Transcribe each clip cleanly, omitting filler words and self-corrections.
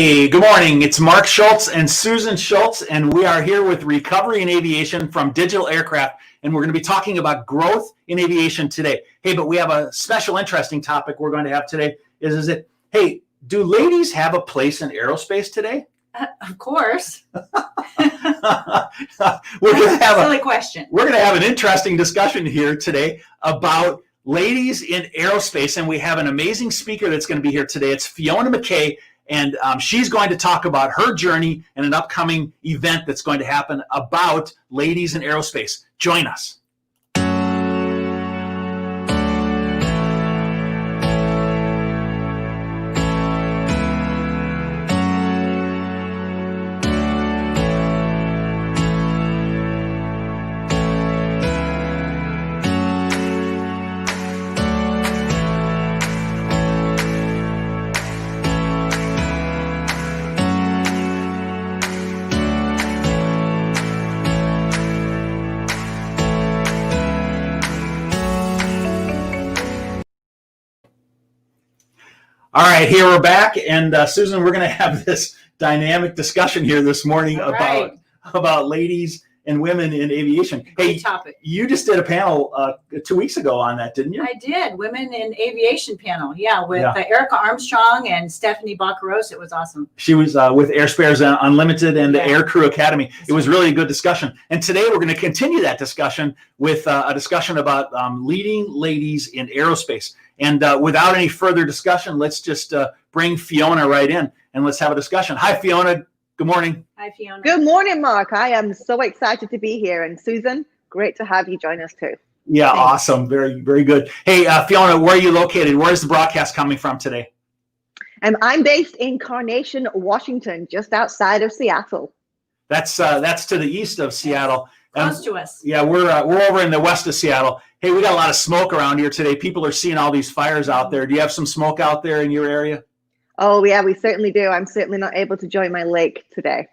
Hey, good morning. It's Mark Schultz and Susan Schultz, and we are here with Recovery in Aviation from Digital Aircraft, and we're going to be talking about growth in aviation today. Hey, but we have a special, interesting topic we're going to have today. Hey, do ladies have a place in aerospace today? Of course. We're going to have silly question. We're going to have an interesting discussion here today about ladies in aerospace, and we have an amazing speaker that's going to be here today. It's Fiona Mckay. And she's going to talk about her journey and an upcoming event that's going to happen about ladies in aerospace. Join us. All right, here we're back, and Susan, we're going to have this dynamic discussion here this morning about ladies and women in aviation. Great topic. You just did a panel 2 weeks ago on that, didn't you? I did, Women in Aviation panel, with Erica Armstrong and Stephanie Baccaros. It was awesome. She was with Aerospace Unlimited and the Air Crew Academy. It was really a good discussion. And today we're going to continue that discussion with a discussion about leading ladies in aerospace. And without any further discussion, let's just bring Fiona right in and let's have a discussion. Hi, Fiona. Good morning. Hi, Fiona. Good morning, Mark. I am so excited to be here. And Susan, great to have you join us too. Yeah, thanks. Awesome. Very, very good. Hey, Fiona, where are you located? Where is the broadcast coming from today? I'm based in Carnation, Washington, just outside of Seattle. That's to the east of Seattle. Close to us. Yeah, we're over in the west of Seattle. Hey, we got a lot of smoke around here today. People are seeing all these fires out there. Do you have some smoke out there in your area? Oh, yeah, we certainly do. I'm certainly not able to join my lake today.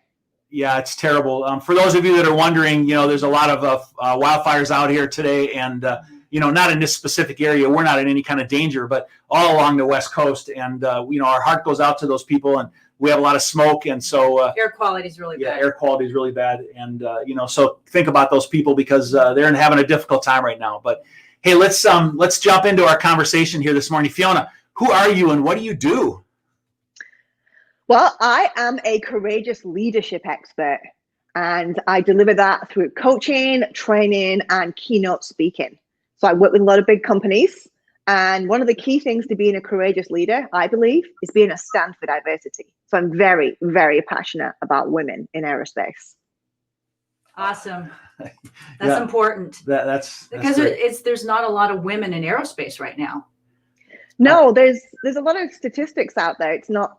Yeah, it's terrible. For those of you that are wondering, there's a lot of wildfires out here today, and not in this specific area. We're not in any kind of danger, but all along the West Coast. And our heart goes out to those people, and we have a lot of smoke, and so air quality is really bad. Yeah, air quality is really bad, and so think about those people because they're having a difficult time right now. But hey, let's jump into our conversation here this morning. Fiona, who are you and what do you do? Well, I am a courageous leadership expert, and I deliver that through coaching, training, and keynote speaking. So I work with a lot of big companies, and one of the key things to being a courageous leader, I believe, is being a stand for diversity. So I'm very, very passionate about women in aerospace. Awesome. That's important. That's because there's not a lot of women in aerospace right now. No, there's a lot of statistics out there. It's not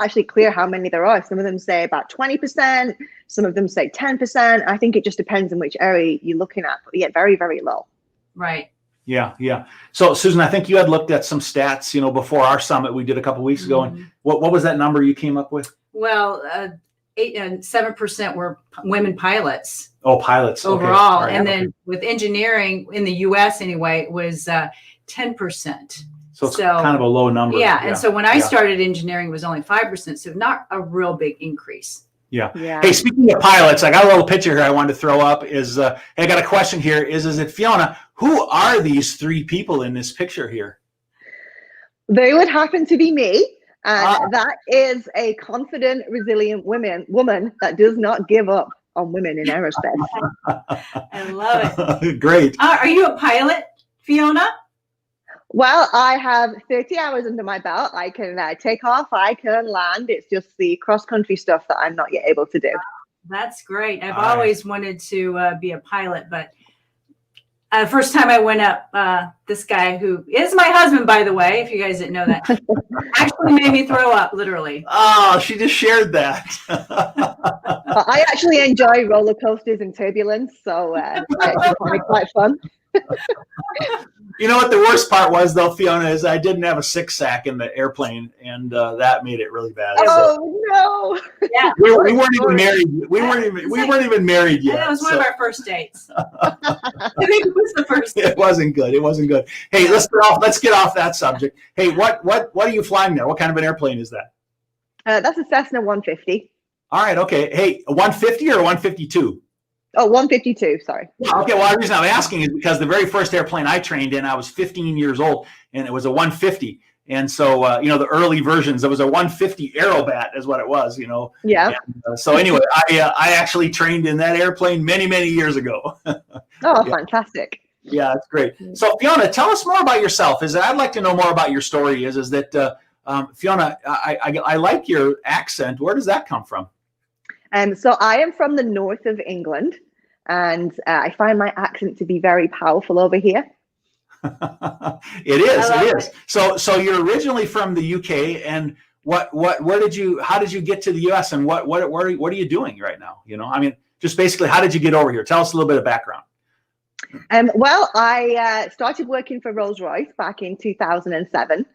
actually clear how many there are. Some of them say about 20%, some of them say 10%. I think it just depends on which area you're looking at, but yeah, very, very low. Right. Yeah. So Susan, I think you had looked at some stats, before our summit we did a couple of weeks ago. And what was that number you came up with? Well, 7% were women pilots. Oh, pilots. Overall. Okay. And then with engineering in the US anyway, it was 10%. So it's kind of a low number. Yeah. And so when I started engineering, it was only 5%. So not a real big increase. Yeah. Hey, speaking of pilots, I got a little picture here I wanted to throw up. I got a question here. Is it Fiona? Who are these three people in this picture here? They would happen to be me. And that is a confident, resilient woman that does not give up on women in aerospace. I love it. Great. Are you a pilot, Fiona? Well, I have 30 hours under my belt. I can take off, I can land. It's just the cross-country stuff that I'm not yet able to do. That's great. I've always wanted to be a pilot, but first time I went up, this guy who is my husband, by the way, if you guys didn't know that, actually made me throw up, literally. Oh, she just shared that. I actually enjoy roller coasters and turbulence, so it's quite fun. You know what the worst part was, though, Fiona, is I didn't have a six sack in the airplane, and that made it really bad. Oh no! Yeah, we weren't even married. We weren't even married yet. That was one of our first dates. I think it was the first date. It wasn't good. It wasn't good. Hey, let's get off that subject. Hey, what are you flying there? What kind of an airplane is that? That's a Cessna 150. All right. Okay. Hey, a 150 or a 152? Oh, 152, sorry. Okay. Well, the reason I'm asking is because the very first airplane I trained in, I was 15 years old, and it was a 150. And so, the early versions, it was a 150 Aerobat is what it was, Yeah. And, so anyway, I actually trained in that airplane many, many years ago. Oh, Yeah. fantastic. Yeah, that's great. So Fiona, tell us more about yourself. I'd like to know more about your story. Is that Fiona? I like your accent. Where does that come from? So I am from the north of England, and I find my accent to be very powerful over here. It is. So you're originally from the UK, and how did you get to the US, and what are you doing right now? Just basically, how did you get over here? Tell us a little bit of background. Well, I started working for Rolls-Royce back in 2007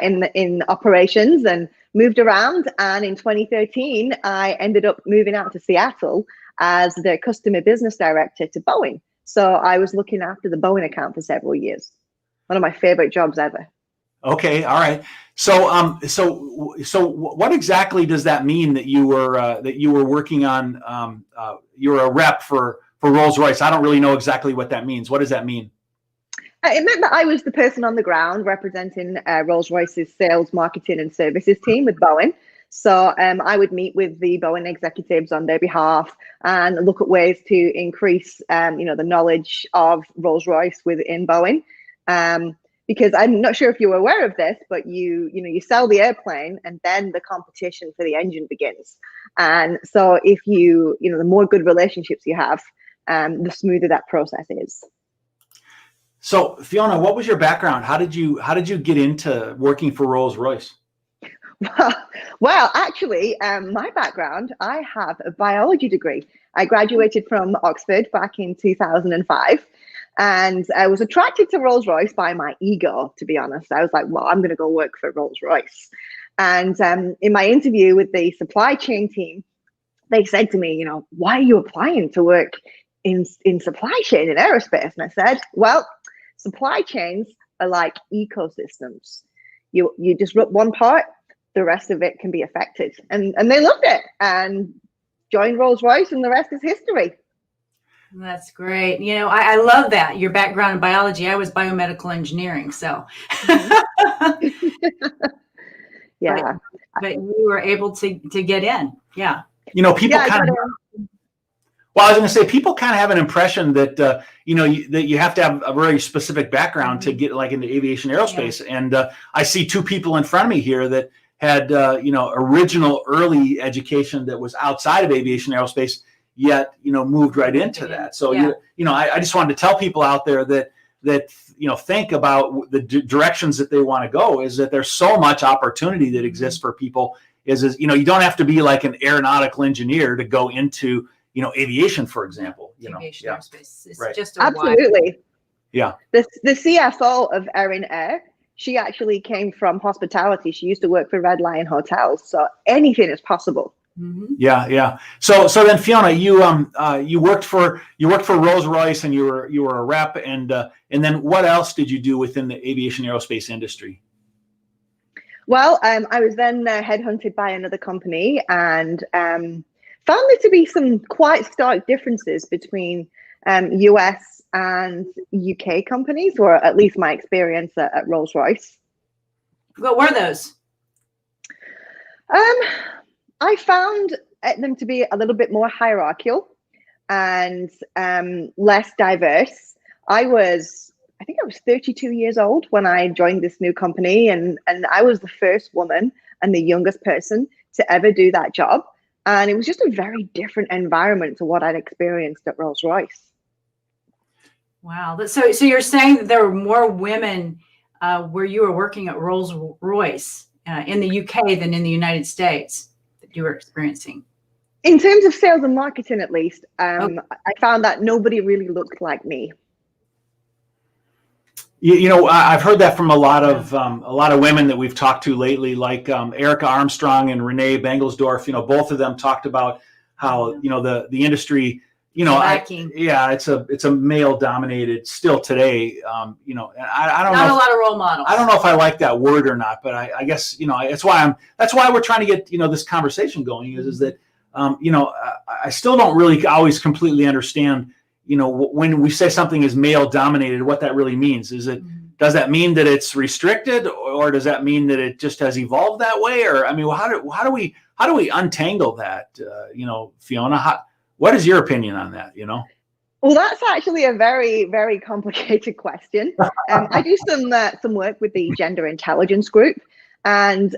in operations, and moved around. And in 2013, I ended up moving out to Seattle as the customer business director to Boeing. So I was looking after the Boeing account for several years. One of my favorite jobs ever. Okay, all right. So, what exactly does that mean that you were working on? You were a rep for Rolls-Royce. I don't really know exactly what that means. What does that mean? It meant that I was the person on the ground representing Rolls-Royce's sales, marketing, and services team with Boeing. So I would meet with the Boeing executives on their behalf and look at ways to increase, the knowledge of Rolls-Royce within Boeing. Because I'm not sure if you're aware of this, but you sell the airplane, and then the competition for the engine begins. And so if the more good relationships you have, the smoother that process is. So Fiona, what was your background? How did you get into working for Rolls-Royce? Well, actually, my background, I have a biology degree. I graduated from Oxford back in 2005, and I was attracted to Rolls-Royce by my ego, to be honest. I was like, well, I'm going to go work for Rolls-Royce. And in my interview with the supply chain team, they said to me, why are you applying to work in supply chain in aerospace? And I said, well, supply chains are like ecosystems. You disrupt one part, the rest of it can be affected. And they loved it and joined Rolls-Royce, and the rest is history. That's great. I love that. Your background in biology. I was biomedical engineering. So yeah. But you were able to get in. Yeah. People kind of. Well, I was going to say, people kind of have an impression that that you have to have a very specific background to get into aviation aerospace. Yeah. And I see two people in front of me here that had original early education that was outside of aviation aerospace, yet moved right into that. So I just wanted to tell people out there that think about the directions that they want to go. Is that there's so much opportunity that exists for people. Is you don't have to be like an aeronautical engineer to go into aviation, for example. Aviation aerospace is right. just absolutely. Yeah. The CFO of Erin Air, she actually came from hospitality. She used to work for Red Lion Hotels. So anything is possible. Mm-hmm. Yeah. So then Fiona, you worked for Rolls-Royce, and you were a rep, and then what else did you do within the aviation aerospace industry? Well, I was then headhunted by another company, and found there to be some quite stark differences between US and UK companies, or at least my experience at Rolls-Royce. What were those? I found them to be a little bit more hierarchical and less diverse. I think I was 32 years old when I joined this new company, and I was the first woman and the youngest person to ever do that job. And it was just a very different environment to what I'd experienced at Rolls-Royce. Wow. So you're saying that there were more women where you were working at Rolls-Royce in the UK than in the United States that you were experiencing? In terms of sales and marketing, at least, I found that nobody really looked like me. I've heard that from a lot of women that we've talked to lately, like Erica Armstrong and Renee Bengelsdorf. Both of them talked about how the industry lacking. it's a male dominated still today. And I don't Not know. a lot of role models. I don't know if I like that word or not, but I guess, that's why we're trying to get, this conversation going is that, I still don't really always completely understand, when we say something is male dominated, what that really means. Does that mean that it's restricted, or does that mean that it just has evolved that way? Or, how do we untangle that? Fiona, what is your opinion on that? Well, that's actually a very, very complicated question. I do some work with the Gender Intelligence Group, and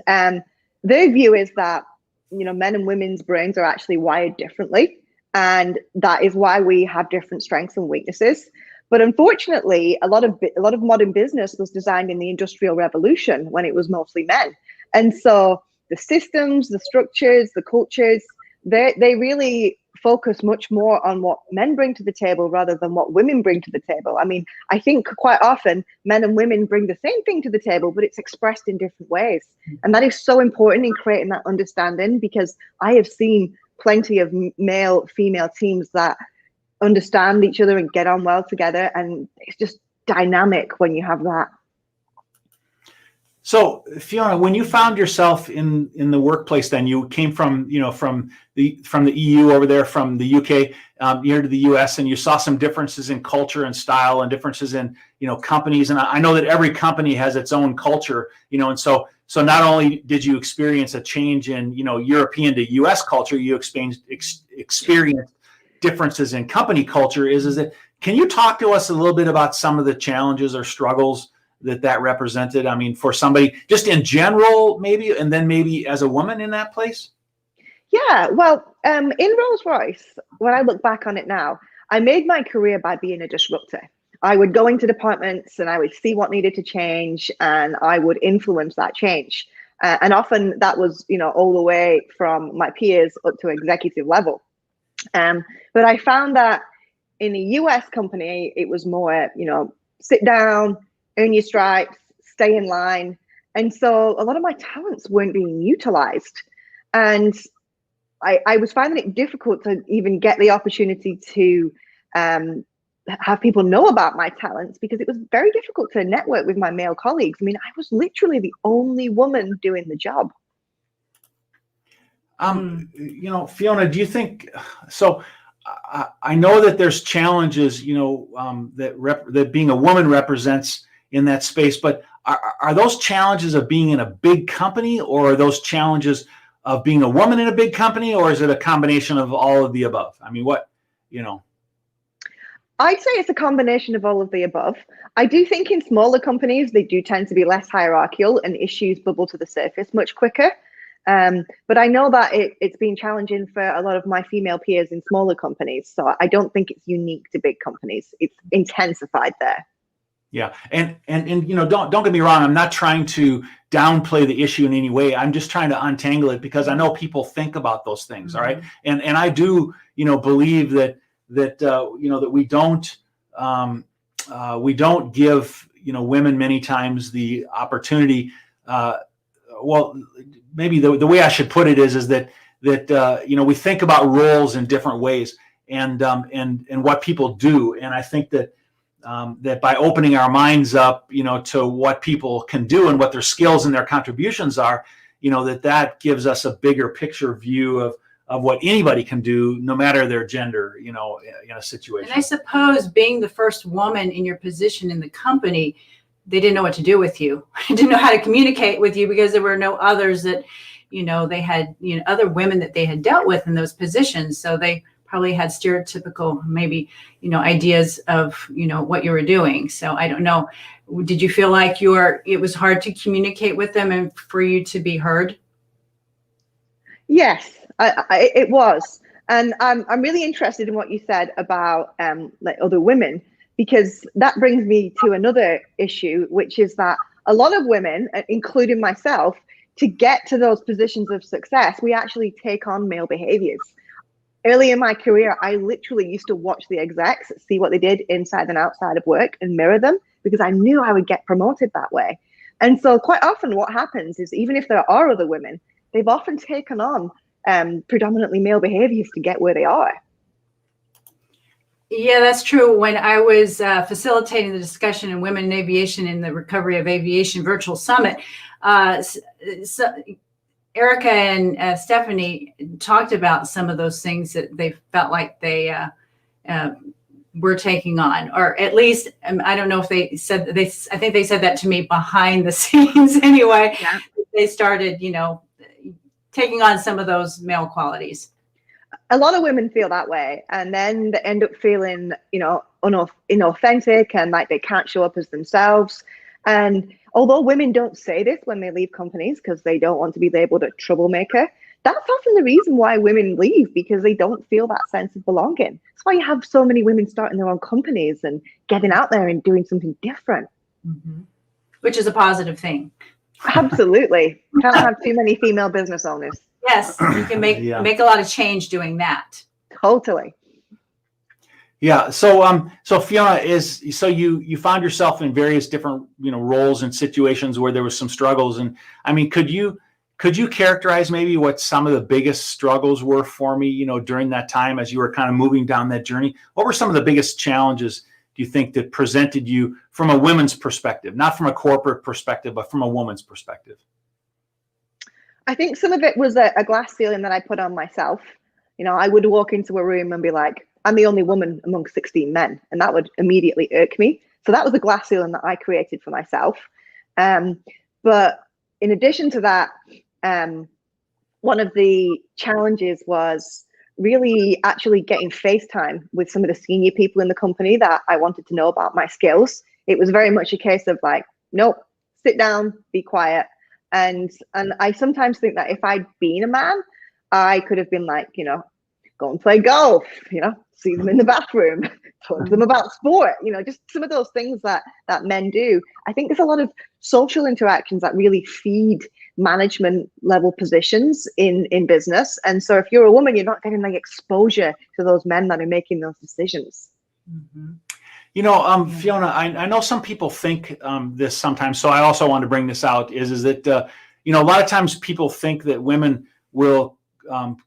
their view is that men and women's brains are actually wired differently, and that is why we have different strengths and weaknesses. But unfortunately, a lot of modern business was designed in the Industrial Revolution when it was mostly men, and so the systems, the structures, the cultures, they really focus much more on what men bring to the table rather than what women bring to the table. I think quite often men and women bring the same thing to the table, but it's expressed in different ways. And that is so important in creating that understanding, because I have seen plenty of male-female teams that understand each other and get on well together. And it's just dynamic when you have that. So, Fiona, when you found yourself in the workplace, then you came from the EU over there, from the UK here to the US, and you saw some differences in culture and style, and differences in companies. And I know that every company has its own culture, and so not only did you experience a change in European to US culture, you experienced differences in company culture. Is that, can you talk to us a little bit about some of the challenges or struggles that represented? For somebody just in general, maybe, and then maybe as a woman in that place? Yeah, well, in Rolls-Royce, when I look back on it now, I made my career by being a disruptor. I would go into departments and I would see what needed to change, and I would influence that change. And often that was, all the way from my peers up to executive level. But I found that in a US company, it was more, sit down, earn your stripes, stay in line. And so a lot of my talents weren't being utilized. And I was finding it difficult to even get the opportunity to have people know about my talents, because it was very difficult to network with my male colleagues. I was literally the only woman doing the job. Fiona, do you think so? I know that there's challenges, that being a woman represents in that space, but are those challenges of being in a big company, or are those challenges of being a woman in a big company, or is it a combination of all of the above? I'd say it's a combination of all of the above. I do think in smaller companies, they do tend to be less hierarchical and issues bubble to the surface much quicker. But I know that it's been challenging for a lot of my female peers in smaller companies. So I don't think it's unique to big companies. It's intensified there. Yeah. And don't get me wrong. I'm not trying to downplay the issue in any way. I'm just trying to untangle it, because I know people think about those things. Mm-hmm. All right. And I do, believe that we don't give, women many times the opportunity. Maybe the way I should put it is that we think about roles in different ways, and what people do. And I think that by opening our minds up, to what people can do and what their skills and their contributions are, that gives us a bigger picture view of what anybody can do, no matter their gender, in a situation. And I suppose being the first woman in your position in the company, they didn't know what to do with you. They didn't know how to communicate with you, because there were no others that, they had, other women that they had dealt with in those positions. So they probably had stereotypical, maybe, ideas of, what you were doing. So I don't know. Did you feel like it was hard to communicate with them and for you to be heard? Yes, it was. And I'm really interested in what you said about other women, because that brings me to another issue, which is that a lot of women, including myself, to get to those positions of success, we actually take on male behaviors. Early in my career, I literally used to watch the execs, see what they did inside and outside of work, and mirror them, because I knew I would get promoted that way. And so quite often what happens is, even if there are other women, they've often taken on predominantly male behaviors to get where they are. Yeah, that's true. When I was facilitating the discussion in Women in Aviation in the Recovery of Aviation Virtual Summit, so Erica and Stephanie talked about some of those things that they felt like they were taking on, or at least I don't know if they said they. I think they said that to me behind the scenes anyway. Yeah. They started, taking on some of those male qualities. A lot of women feel that way, and then they end up feeling, inauthentic, and like they can't show up as themselves. And although women don't say this when they leave companies because they don't want to be labeled a troublemaker, that's often the reason why women leave, because they don't feel that sense of belonging. That's why you have so many women starting their own companies and getting out there and doing something different. Mm-hmm. Which is a positive thing. Absolutely. Can't have too many female business owners. Yes, you can make a lot of change doing that. Totally. Yeah. So Fiona, you found yourself in various different, roles and situations where there was some struggles. And I mean, could you characterize maybe what some of the biggest struggles were for me, during that time as you were kind of moving down that journey? What were some of the biggest challenges, do you think, that presented you from a women's perspective, not from a corporate perspective, but from a woman's perspective? I think some of it was a glass ceiling that I put on myself. I would walk into a room and be like, I'm the only woman among 16 men. And that would immediately irk me. So that was a glass ceiling that I created for myself. But in addition to that, one of the challenges was really actually getting FaceTime with some of the senior people in the company that I wanted to know about my skills. It was very much a case of like, nope, sit down, be quiet. And I sometimes think that if I'd been a man, I could have been like, go and play golf, see them in the bathroom, talk to them about sport, just some of those things that men do. I think there's a lot of social interactions that really feed management level positions in business. And so if you're a woman, you're not getting like exposure to those men that are making those decisions. Mm-hmm. Fiona, I know some people think this sometimes, so I also want to bring this out, is that, a lot of times people think that women will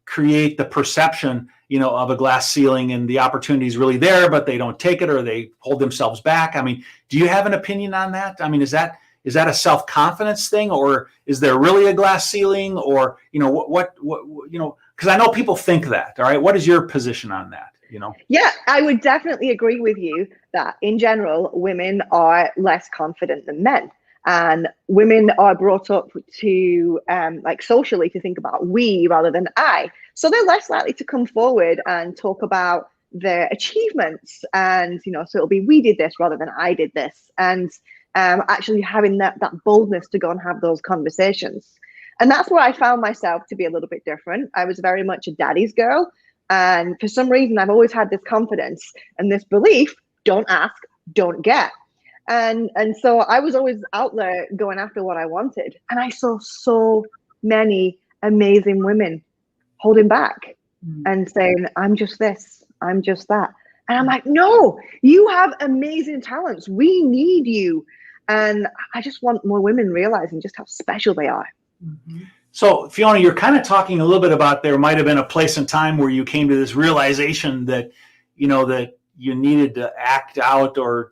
create the perception, of a glass ceiling and the opportunity is really there, but they don't take it or they hold themselves back. I mean, do you have an opinion on that? I mean, is that a self-confidence thing, or is there really a glass ceiling, or, what because I know people think that, all right, what is your position on that? Yeah, I would definitely agree with you that in general, women are less confident than men. And women are brought up to like socially to think about we rather than I. So they're less likely to come forward and talk about their achievements. And, so it'll be we did this rather than I did this. And actually having that boldness to go and have those conversations. And that's where I found myself to be a little bit different. I was very much a daddy's girl. And for some reason, I've always had this confidence and this belief, don't ask, don't get. And so I was always out there going after what I wanted. And I saw so many amazing women holding back and saying, I'm just this, I'm just that. And I'm like, no, you have amazing talents. We need you. And I just want more women realizing just how special they are. Mm-hmm. So Fiona, you're kind of talking a little bit about there might have been a place and time where you came to this realization that, that you needed to act out or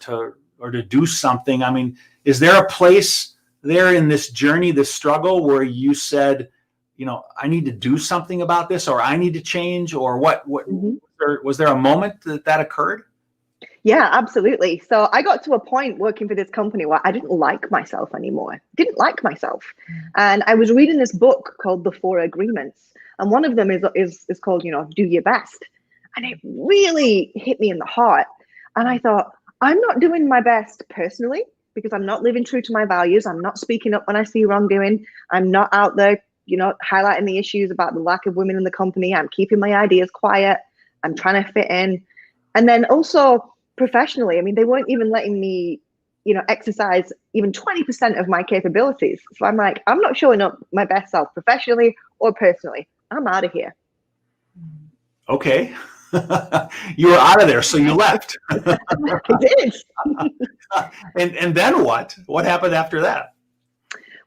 to do something. I mean, is there a place there in this journey, this struggle, where you said, I need to do something about this, or I need to change, or what Mm-hmm. was there a moment that occurred? Yeah, absolutely. So I got to a point working for this company where I didn't like myself anymore. Didn't like myself. And I was reading this book called The 4 Agreements. And one of them is called, do your best. And it really hit me in the heart. And I thought, I'm not doing my best personally because I'm not living true to my values. I'm not speaking up when I see wrongdoing. I'm not out there, highlighting the issues about the lack of women in the company. I'm keeping my ideas quiet. I'm trying to fit in. And then also professionally, I mean, they weren't even letting me, exercise even 20% of my capabilities. So I'm like, I'm not showing up my best self professionally or personally. I'm out of here. Okay. You were out of there, so you left. I did. And then what? What happened after that?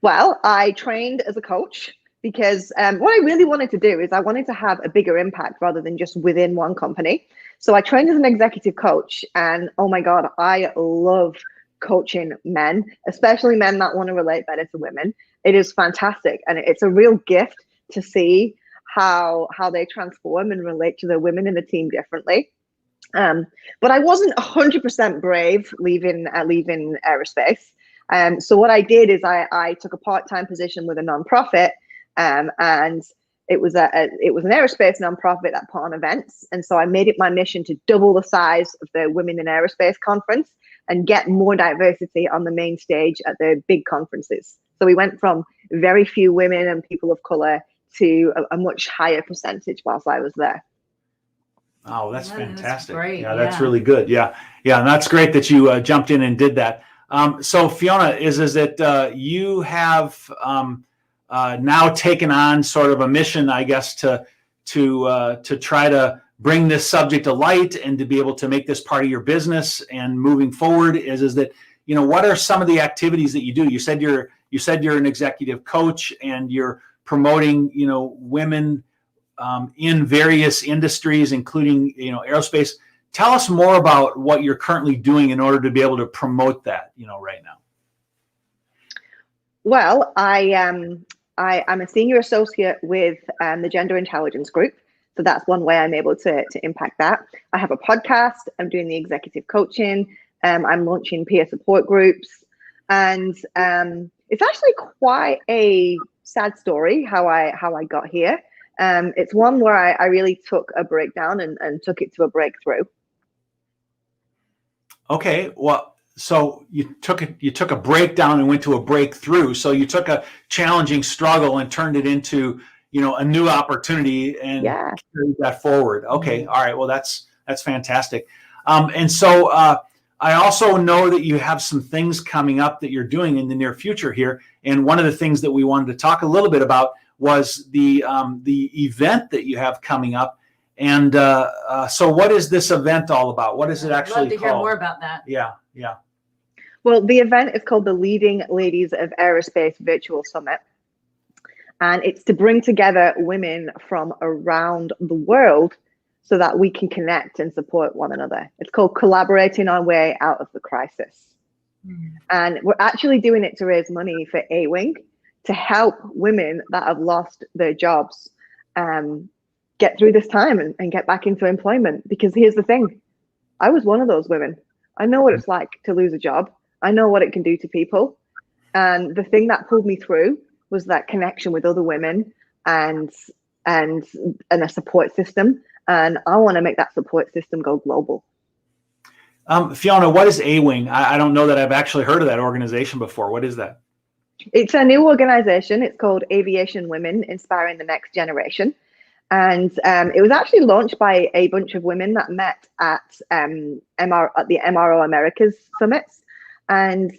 Well, I trained as a coach because what I really wanted to do is I wanted to have a bigger impact rather than just within one company. So I trained as an executive coach, and oh my God, I love coaching men, especially men that want to relate better to women. It is fantastic, and it's a real gift to see how they transform and relate to the women in the team differently. But I wasn't 100% brave leaving aerospace. So what I did is I took a part-time position with a nonprofit, and it was an aerospace nonprofit that put on events. And so I made it my mission to double the size of the Women in Aerospace conference and get more diversity on the main stage at the big conferences. So we went from very few women and people of color to a much higher percentage whilst I was there. Oh, that's fantastic. That's great. Yeah, that's really good. Yeah. And that's great that you jumped in and did that. So Fiona, is that you have now taken on sort of a mission, I guess, to try to bring this subject to light and to be able to make this part of your business and moving forward. Is that, what are some of the activities that you do? You said you're an executive coach and you're promoting, women in various industries, including, aerospace. Tell us more about what you're currently doing in order to be able to promote that, right now. Well, I'm a senior associate with the Gender Intelligence Group. So that's one way I'm able to impact that. I have a podcast. I'm doing the executive coaching. I'm launching peer support groups. And it's actually quite a sad story how I got here. It's one where I really took a breakdown and took it to a breakthrough. Okay, well, so you took a breakdown and went to a breakthrough. So you took a challenging struggle and turned it into, a new opportunity and carried that forward. Okay, all right. Well, that's fantastic. And so I also know that you have some things coming up that you're doing in the near future here. And one of the things that we wanted to talk a little bit about was the event that you have coming up. And so what is this event all about? What is it actually called? I'd love to hear more about that. Yeah. Well, the event is called the Leading Ladies of Aerospace Virtual Summit. And it's to bring together women from around the world so that we can connect and support one another. It's called Collaborating Our Way Out of the Crisis. And we're actually doing it to raise money for A-Wing to help women that have lost their jobs get through this time and get back into employment. Because here's the thing, I was one of those women. I know what it's like to lose a job. I know what it can do to people. And the thing that pulled me through was that connection with other women and a support system. And I want to make that support system go global. Fiona, what is A-Wing? I don't know that I've actually heard of that organization before. What is that? It's a new organization. It's called Aviation Women, Inspiring the Next Generation. And it was actually launched by a bunch of women that met at the MRO Americas summits. And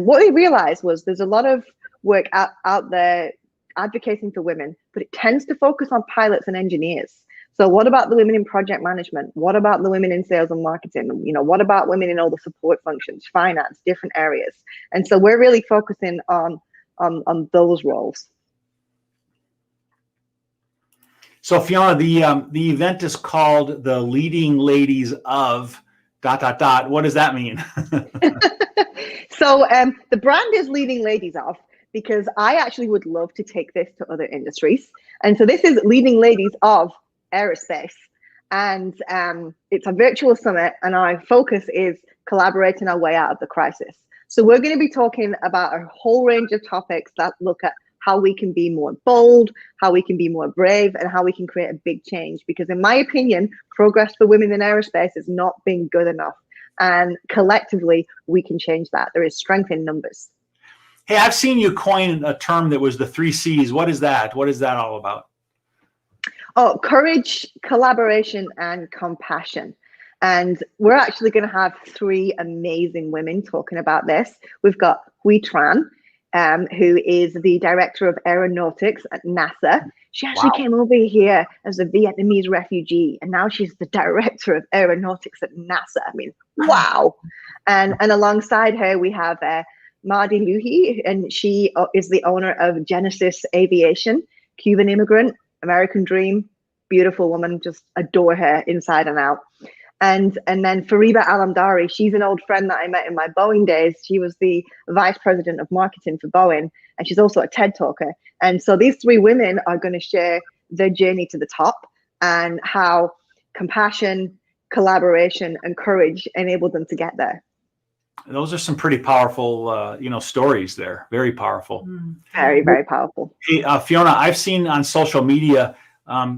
what they realized was there's a lot of work out there advocating for women, but it tends to focus on pilots and engineers. So what about the women in project management? What about the women in sales and marketing? What about women in all the support functions, finance, different areas? And so we're really focusing on those roles. So Fiona, the event is called the Leading Ladies of ... What does that mean? So the brand is Leading Ladies of, because I actually would love to take this to other industries. And so this is Leading Ladies of Aerospace. And it's a virtual summit, and our focus is collaborating our way out of the crisis. So we're going to be talking about a whole range of topics that look at how we can be more bold, how we can be more brave, and how we can create a big change. Because in my opinion, progress for women in aerospace has not been good enough. And collectively, we can change that. There is strength in numbers. Hey, I've seen you coin a term that was the 3 C's. What is that? What is that all about? Oh, courage, collaboration, and compassion. And we're actually going to have 3 amazing women talking about this. We've got Hui Tran, who is the director of aeronautics at NASA. She actually came over here as a Vietnamese refugee, and now she's the director of aeronautics at NASA. I mean, wow. And alongside her, we have Mardi Luhi, and she is the owner of Genesis Aviation. Cuban immigrant, American dream, beautiful woman, just adore her inside and out. And then Fariba Alamdari, she's an old friend that I met in my Boeing days. She was the vice president of marketing for Boeing, and she's also a TED talker. And so these three women are going to share their journey to the top and how compassion, collaboration, and courage enabled them to get there. Those are some pretty powerful, stories there. Very powerful. Very, very powerful. Hey, Fiona, I've seen on social media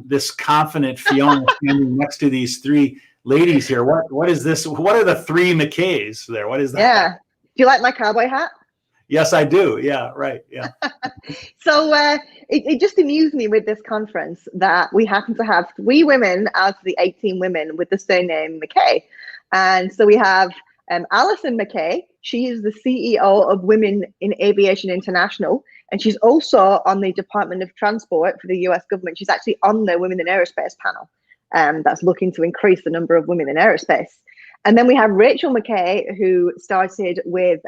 this confident Fiona standing next to these three ladies here. What is this? What are the three Mckays there? What is that? Yeah. Do you like my cowboy hat? Yes, I do. Yeah, right. Yeah. So it just amused me with this conference that we happen to have three women out of the 18 women with the surname Mckay. And so we have Allison Mckay. She is the CEO of Women in Aviation International, and she's also on the Department of Transport for the US government. She's actually on the Women in Aerospace panel that's looking to increase the number of women in aerospace. And then we have Rachel Mckay, who started with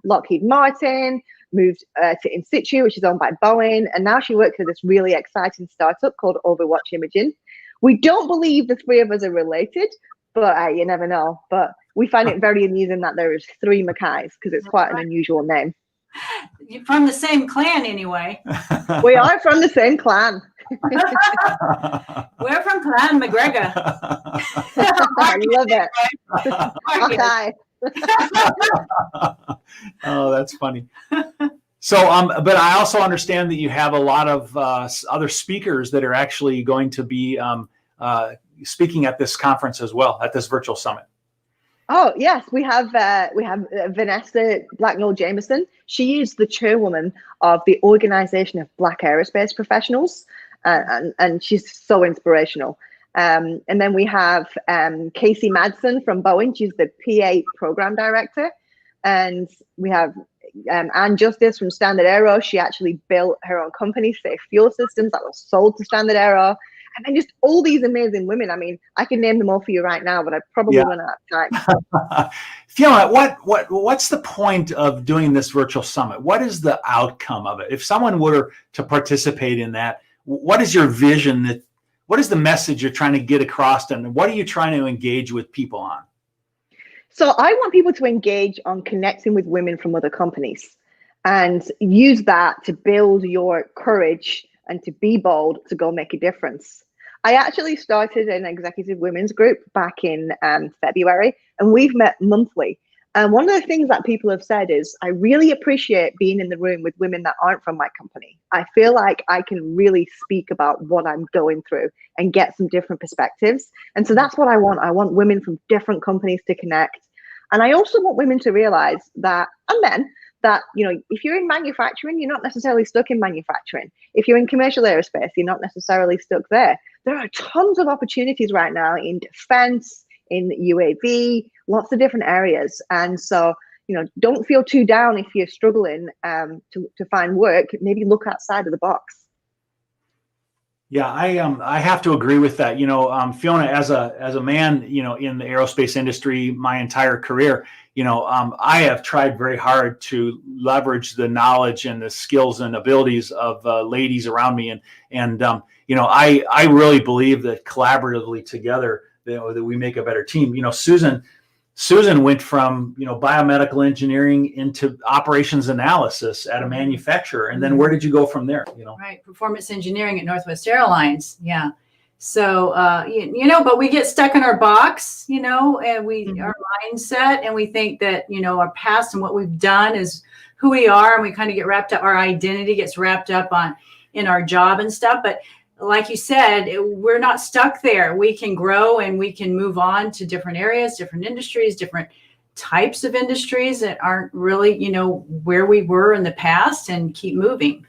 Lockheed Martin, moved to In Situ, which is owned by Boeing, and now she works for this really exciting startup called Overwatch Imaging. We don't believe the three of us are related, but you never know. But we find it very amusing that there is three Mckays because it's quite an unusual name. You're from the same clan, anyway. We are from the same clan. We're from Clan McGregor. I love it. Okay. Oh, that's funny. So, but I also understand that you have a lot of other speakers that are actually going to be speaking at this conference as well, at this virtual summit. Oh yes, we have Vanessa Blacknell Jameson. She is the chairwoman of the Organization of Black Aerospace Professionals, and she's so inspirational. And then we have Casey Madsen from Boeing. She's the PA program director, and we have Ann Justice from Standard Aero. She actually built her own company, Safe Fuel Systems, that was sold to Standard Aero. And then just all these amazing women. I mean, I can name them all for you right now, but I probably run out of time. Fiona, what's the point of doing this virtual summit? What is the outcome of it? If someone were to participate in that, what is your vision? What is the message you're trying to get across, and what are you trying to engage with people on? So I want people to engage on connecting with women from other companies and use that to build your courage and to be bold to go make a difference. I actually started an executive women's group back in February, and we've met monthly. And one of the things that people have said is, I really appreciate being in the room with women that aren't from my company. I feel like I can really speak about what I'm going through and get some different perspectives. And so that's what I want. I want women from different companies to connect. And I also want women to realize that, and men, that, you know, if you're in manufacturing, you're not necessarily stuck in manufacturing. If you're in commercial aerospace, you're not necessarily stuck there. There are tons of opportunities right now in defense, in UAV, lots of different areas. And so, you know, don't feel too down if you're struggling to find work. Maybe look outside of the box. Yeah, I have to agree with that. You know, Fiona, as a man, you know, in the aerospace industry, my entire career, you know, I have tried very hard to leverage the knowledge and the skills and abilities of ladies around me, and you know, I really believe that collaboratively together, that we make a better team. You know, Susan went from, you know, biomedical engineering into operations analysis at a manufacturer. And then where did you go from there? You know, right. Performance engineering at Northwest Airlines. Yeah. So, you know, but we get stuck in our box, you know, and our mindset, and we think that, you know, our past and what we've done is who we are. And we kind of get wrapped up, our identity gets wrapped up in our job and stuff. But like you said, we're not stuck there. We can grow and we can move on to different areas, different industries, different types of industries that aren't really, you know, where we were in the past, and keep moving.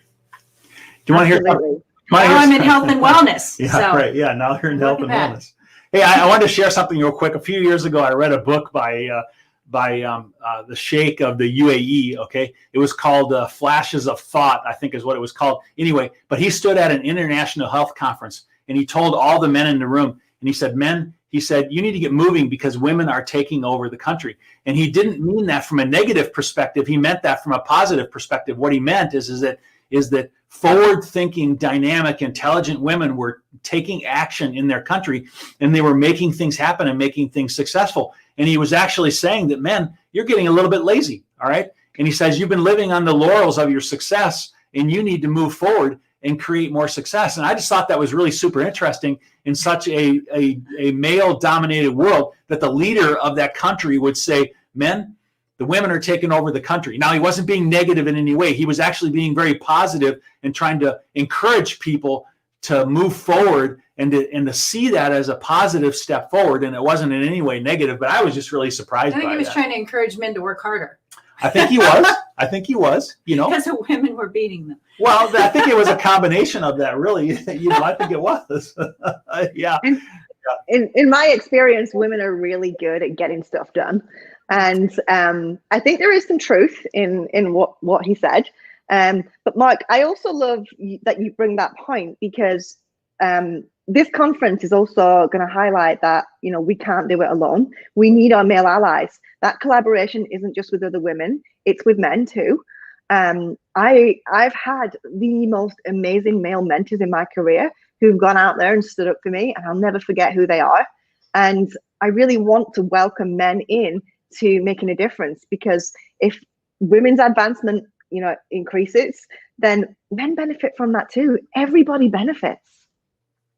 Do you want to hear something? Now I'm in health and wellness. Yeah, so. Right. Yeah, now you're in health and wellness. Hey, I wanted to share something real quick. A few years ago, I read a book by the Sheikh of the UAE. Okay, it was called Flashes of Thought, I think is what it was called. Anyway, but he stood at an international health conference, and he told all the men in the room, and he said, "Men," he said, "you need to get moving because women are taking over the country." And he didn't mean that from a negative perspective. He meant that from a positive perspective. What he meant is that forward-thinking, dynamic, intelligent women were taking action in their country, and they were making things happen and making things successful. And he was actually saying that, men, you're getting a little bit lazy, all right? And he says, you've been living on the laurels of your success, and you need to move forward and create more success. And I just thought that was really super interesting in such a male-dominated world, that the leader of that country would say, men, the women are taking over the country. Now, he wasn't being negative in any way. He was actually being very positive and trying to encourage people to move forward and to see that as a positive step forward. And it wasn't in any way negative, but I was just really surprised I think by he was that. trying to encourage men to work harder. I think he was. I think he was, you know. Because the women were beating them. Well, I think it was a combination of that, really. I think it was. Yeah. In my experience, women are really good at getting stuff done. And I think there is some truth in what he said. But Mark, I also love that you bring that point, because this conference is also going to highlight that, we can't do it alone. We need our male allies. That collaboration isn't just with other women, it's with men too. I've had the most amazing male mentors in my career who've gone out there and stood up for me, and I'll never forget who they are. And I really want to welcome men in to making a difference, because if women's advancement, increases, then men benefit from that too. Everybody benefits.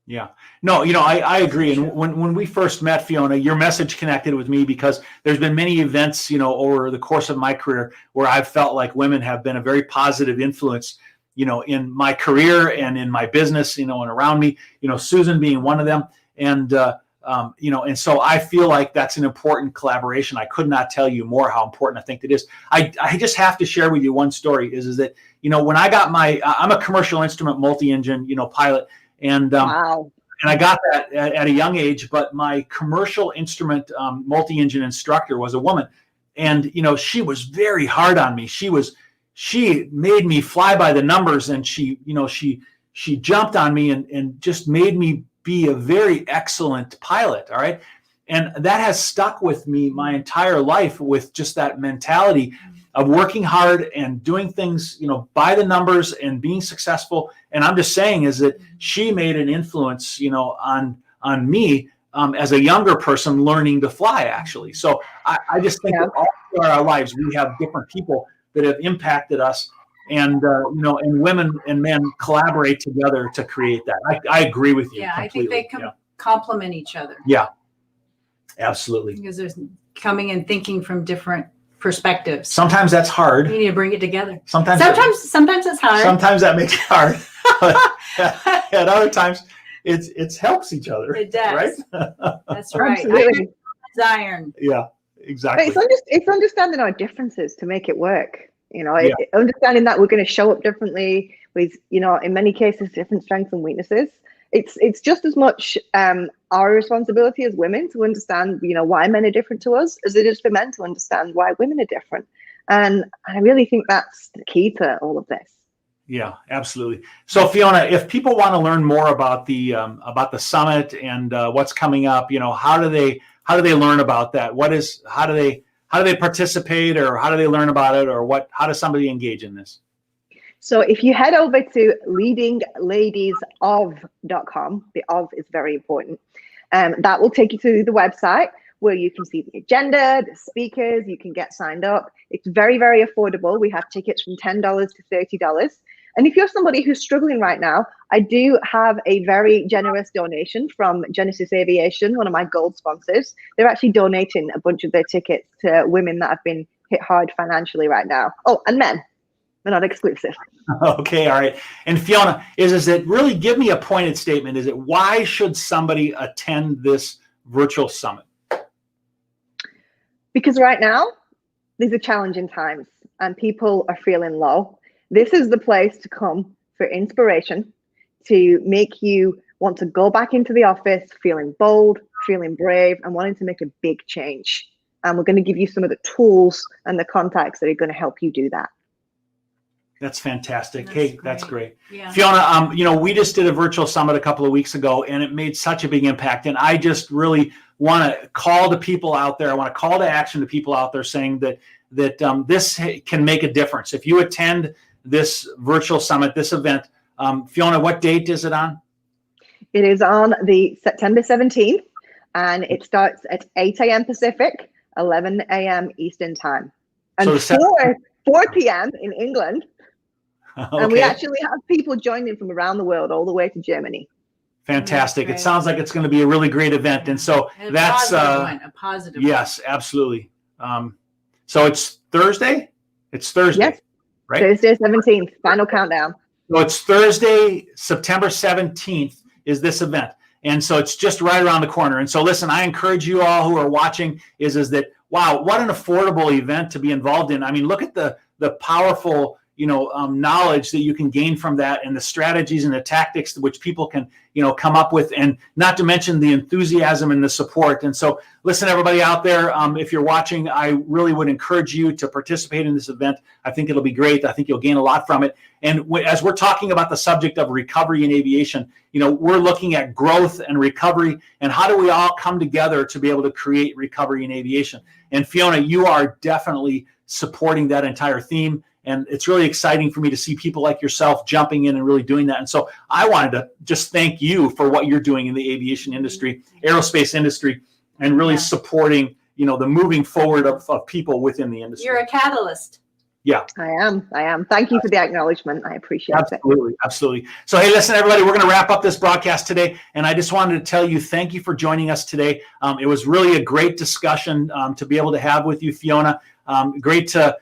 Yeah, no, I agree. And when we first met, Fiona, your message connected with me, because there's been many events, over the course of my career where I've felt like women have been a very positive influence, in my career and in my business, and around me, Susan being one of them. And, and so I feel like that's an important collaboration. I could not tell you more how important I think that is. I just have to share with you one story is that, when I got I'm a commercial instrument multi-engine, pilot. And wow. And I got that at a young age, but my commercial instrument multi-engine instructor was a woman, and she was very hard on me. She made me fly by the numbers, and she jumped on me and just made me be a very excellent pilot. All right, and that has stuck with me my entire life, with just that mentality of working hard and doing things, by the numbers and being successful. And I'm just saying is that she made an influence, on me as a younger person learning to fly, actually. So I just think that all through our lives, we have different people that have impacted us, and, and women and men collaborate together to create that. I agree with you. Yeah, completely. I think they complement each other. Yeah, absolutely. Because there's coming and thinking from different perspectives. Sometimes that's hard. You need to bring it together. Sometimes it's hard. Sometimes that makes it hard. But at other times, it helps each other. It does. Right? That's right. Absolutely. Iron. Yeah, exactly. But it's understanding our differences to make it work. Understanding that we're going to show up differently with, in many cases, different strengths and weaknesses. It's just as much our responsibility as women to understand, why men are different to us, as it is for men to understand why women are different. And I really think that's the key to all of this. Yeah, absolutely. So Fiona, if people want to learn more about the summit and what's coming up, how do they learn about that? How do they participate, or how do they learn about it, or how does somebody engage in this? So if you head over to leadingladiesOf.com, the of is very important. That will take you to the website where you can see the agenda, the speakers, you can get signed up. It's very, very affordable. We have tickets from $10 to $30. And if you're somebody who's struggling right now, I do have a very generous donation from Genesis Aviation, one of my gold sponsors. They're actually donating a bunch of their tickets to women that have been hit hard financially right now. Oh, and men. They're not exclusive. Okay, all right. And Fiona, is it really, give me a pointed statement. Is it, why should somebody attend this virtual summit? Because right now, these are challenging times and people are feeling low. This is the place to come for inspiration, to make you want to go back into the office feeling bold, feeling brave, and wanting to make a big change. And we're going to give you some of the tools and the contacts that are going to help you do that. That's fantastic. That's Hey, great. that's great. Yeah. Fiona, we just did a virtual summit a couple of weeks ago, and it made such a big impact. And I just really want to call to people out there. I want to call to action to people out there saying that this can make a difference. If you attend this virtual summit, this event. Fiona, what date is it on? It is on the September 17th, and it starts at 8 a.m. Pacific, 11 a.m. Eastern time, and So 4 p.m. in England. Okay. And we actually have people joining from around the world, all the way to Germany. Fantastic. That's It sounds like it's going to be a really great event. And so And that's, a positive one. yes, absolutely. So it's Thursday? It's Thursday, Yes. right? Thursday 17th, final countdown. So it's Thursday, September 17th is this event. And so it's just right around the corner. And so listen, I encourage you all who are watching is that, wow, what an affordable event to be involved in. I mean, look at the powerful, knowledge that you can gain from that, and the strategies and the tactics which people can, come up with, and not to mention the enthusiasm and the support. And so listen, everybody out there, if you're watching, I really would encourage you to participate in this event. I think it'll be great. I think you'll gain a lot from it. And as we're talking about the subject of recovery in aviation, we're looking at growth and recovery, and how do we all come together to be able to create recovery in aviation. And Fiona, you are definitely supporting that entire theme. And it's really exciting for me to see people like yourself jumping in and really doing that. And so I wanted to just thank you for what you're doing in the aviation industry, aerospace industry, and really supporting, the moving forward of people within the industry. You're a catalyst. Yeah. I am. Thank you for the acknowledgement. I appreciate it. Absolutely. So, hey, listen, everybody, we're going to wrap up this broadcast today. And I just wanted to tell you, thank you for joining us today. It was really a great discussion to be able to have with you, Fiona. Great to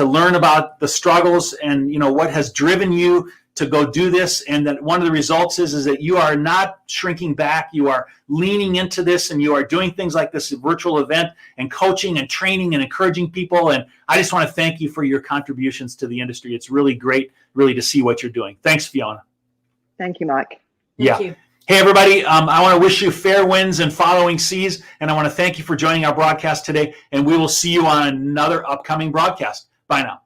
learn about the struggles and, what has driven you to go do this. And that one of the results is that you are not shrinking back. You are leaning into this, and you are doing things like this virtual event and coaching and training and encouraging people. And I just want to thank you for your contributions to the industry. It's really great, really, to see what you're doing. Thanks, Fiona. Thank you, Mike. Thank you. Hey, everybody, I want to wish you fair winds and following seas. And I want to thank you for joining our broadcast today. And we will see you on another upcoming broadcast. Bye now.